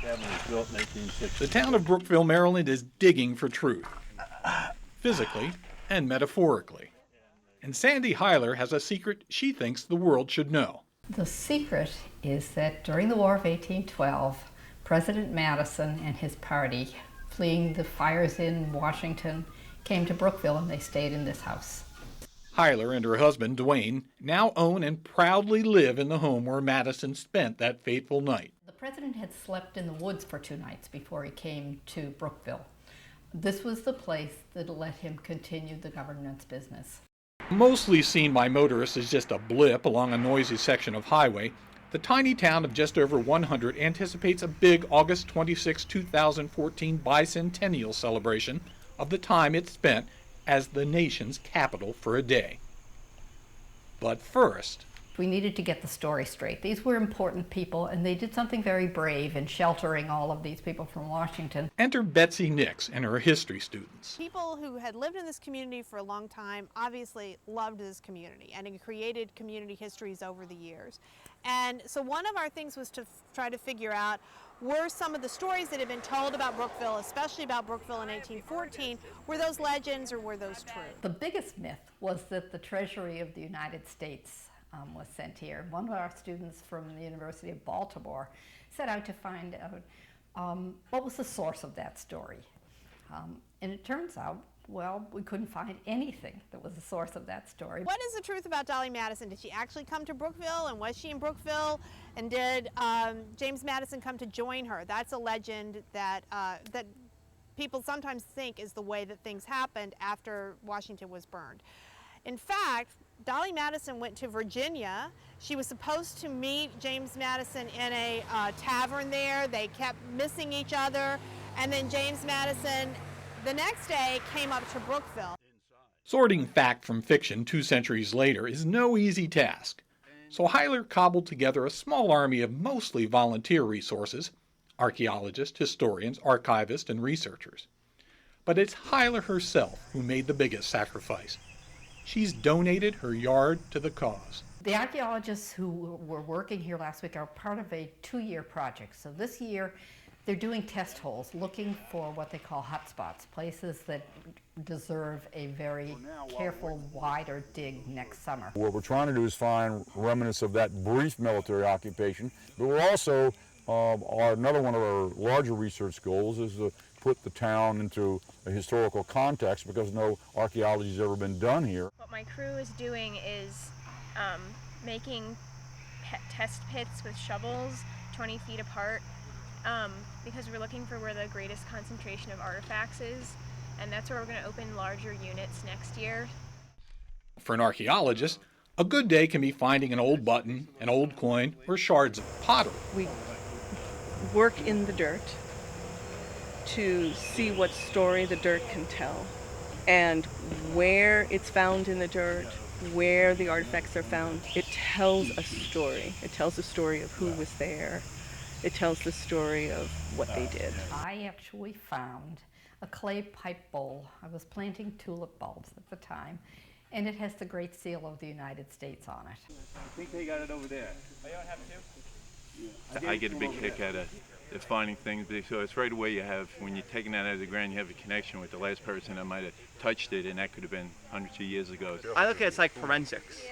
cabin was built in 1860. The town of Brookeville, Maryland is digging for truth, physically and metaphorically. And Sandy Heiler has a secret she thinks the world should know. The secret is that during the War of 1812, President Madison and his party, fleeing the fires in Washington, came to Brookeville and they stayed in this house. Heiler and her husband, Dwayne, now own and proudly live in the home where Madison spent that fateful night. The president had slept in the woods for 2 nights before he came to Brookeville. This was the place that let him continue the government's business. Mostly seen by motorists as just a blip along a noisy section of highway, the tiny town of just over 100 anticipates a big August 26, 2014 bicentennial celebration of the time it spent as the nation's capital for a day. But first, we needed to get the story straight. These were important people, and they did something very brave in sheltering all of these people from Washington. Enter Betsy Nix and her history students. People who had lived in this community for a long time obviously loved this community, and it created community histories over the years. And so one of our things was to try to figure out, were some of the stories that had been told about Brookeville, especially about Brookeville in 1814, were those legends or were those true? The biggest myth was that the Treasury of the United States was sent here. One of our students from the University of Baltimore set out to find out what was the source of that story. And it turns out, well, we couldn't find anything that was the source of that story. What is the truth about Dolly Madison? Did she actually come to Brookeville, and was she in Brookeville? And did James Madison come to join her? That's a legend that that people sometimes think is the way that things happened after Washington was burned. In fact, Dolly Madison went to Virginia. She was supposed to meet James Madison in a tavern there. They kept missing each other, and then James Madison the next day came up to Brookeville. Sorting fact from fiction 2 centuries later is no easy task. So Heiler cobbled together a small army of mostly volunteer resources, archaeologists, historians, archivists, and researchers. But it's Heiler herself who made the biggest sacrifice. She's donated her yard to the cause. The archaeologists who were working here last week are part of a 2-year project. So this year, they're doing test holes, looking for what they call hotspots, places that deserve a very careful, wider dig next summer. What we're trying to do is find remnants of that brief military occupation, but we're also, another one of our larger research goals is to put the town into a historical context, because no archaeology has ever been done here. What my crew is doing is making test pits with shovels 20 feet apart, because we're looking for where the greatest concentration of artifacts is, and that's where we're going to open larger units next year. For an archaeologist, a good day can be finding an old button, an old coin, or shards of pottery. We work in the dirt to see what story the dirt can tell, and where it's found in the dirt, where the artifacts are found. It tells a story. It tells the story of who was there. It tells the story of what they did. I actually found a clay pipe bowl. I was planting tulip bulbs at the time, and it has the Great Seal of the United States on it. I think they got it over there. Oh, you don't have to? Yeah. I get a big kick out of finding things, so it's right away you have, when you're taking that out of the ground, you have a connection with the last person that might have touched it, and that could have been hundreds of years ago. I look at it as like forensics,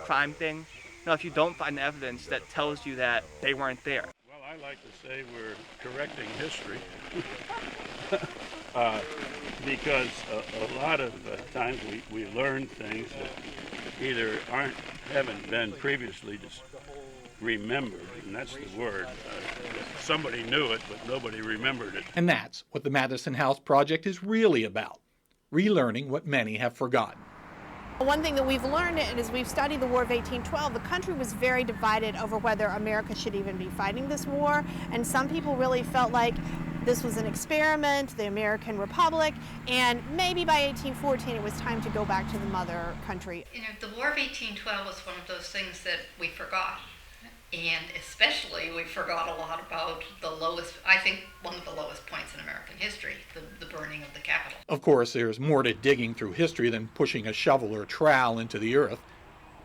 crime thing. You know, if you don't find evidence that tells you that they weren't there. Well, I like to say we're correcting history because a lot of times we learn things that either haven't been previously remembered, and that's the word. Somebody knew it, but nobody remembered it. And that's what the Madison House Project is really about, relearning what many have forgotten. One thing that we've learned is we've studied the War of 1812. The country was very divided over whether America should even be fighting this war, and some people really felt like this was an experiment, the American Republic, and maybe by 1814 it was time to go back to the mother country. You know, the War of 1812 was one of those things that we forgot. And especially, we forgot a lot about the lowest, I think, one of the lowest points in American history, the burning of the Capitol. Of course, there's more to digging through history than pushing a shovel or trowel into the earth.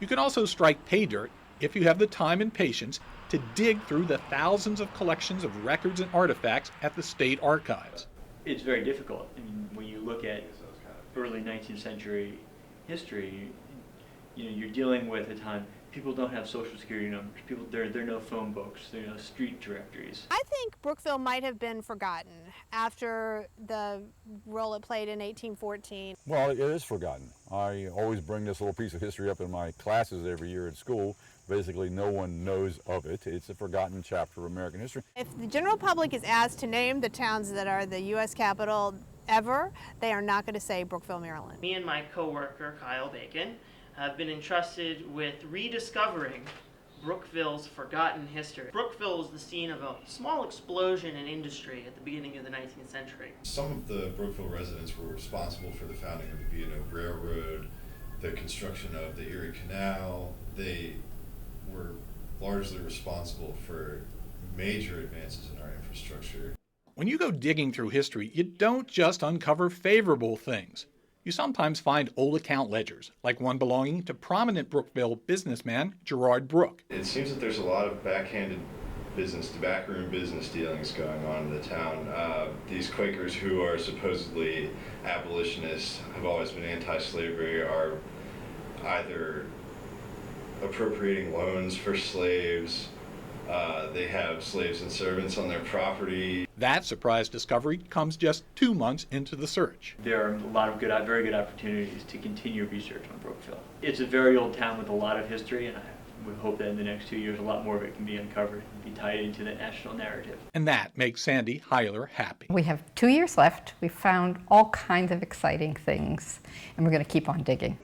You can also strike pay dirt if you have the time and patience to dig through the thousands of collections of records and artifacts at the state archives. It's very difficult. I mean, when you look at early 19th century history, you're dealing with a time people don't have social security numbers. There are no phone books. There are no street directories. I think Brookeville might have been forgotten after the role it played in 1814. Well, it is forgotten. I always bring this little piece of history up in my classes every year at school. Basically, no one knows of it. It's a forgotten chapter of American history. If the general public is asked to name the towns that are the U.S. capital ever, they are not going to say Brookeville, Maryland. Me and my coworker, Kyle Bacon, have been entrusted with rediscovering Brookeville's forgotten history. Brookeville was the scene of a small explosion in industry at the beginning of the 19th century. Some of the Brookeville residents were responsible for the founding of the B&O Railroad, the construction of the Erie Canal. They were largely responsible for major advances in our infrastructure. When you go digging through history, you don't just uncover favorable things. You sometimes find old account ledgers, like one belonging to prominent Brookeville businessman Gerard Brooke. It seems that there's a lot of backhanded business, backroom business dealings going on in the town. These Quakers who are supposedly abolitionists, have always been anti-slavery, are either appropriating loans for slaves. They have slaves and servants on their property. That surprise discovery comes just 2 months into the search. There are a lot of very good opportunities to continue research on Brookeville. It's a very old town with a lot of history, and I would hope that in the next 2 years a lot more of it can be uncovered and be tied into the national narrative. And that makes Sandy Heiler happy. We have 2 years left. We found all kinds of exciting things, and we're going to keep on digging.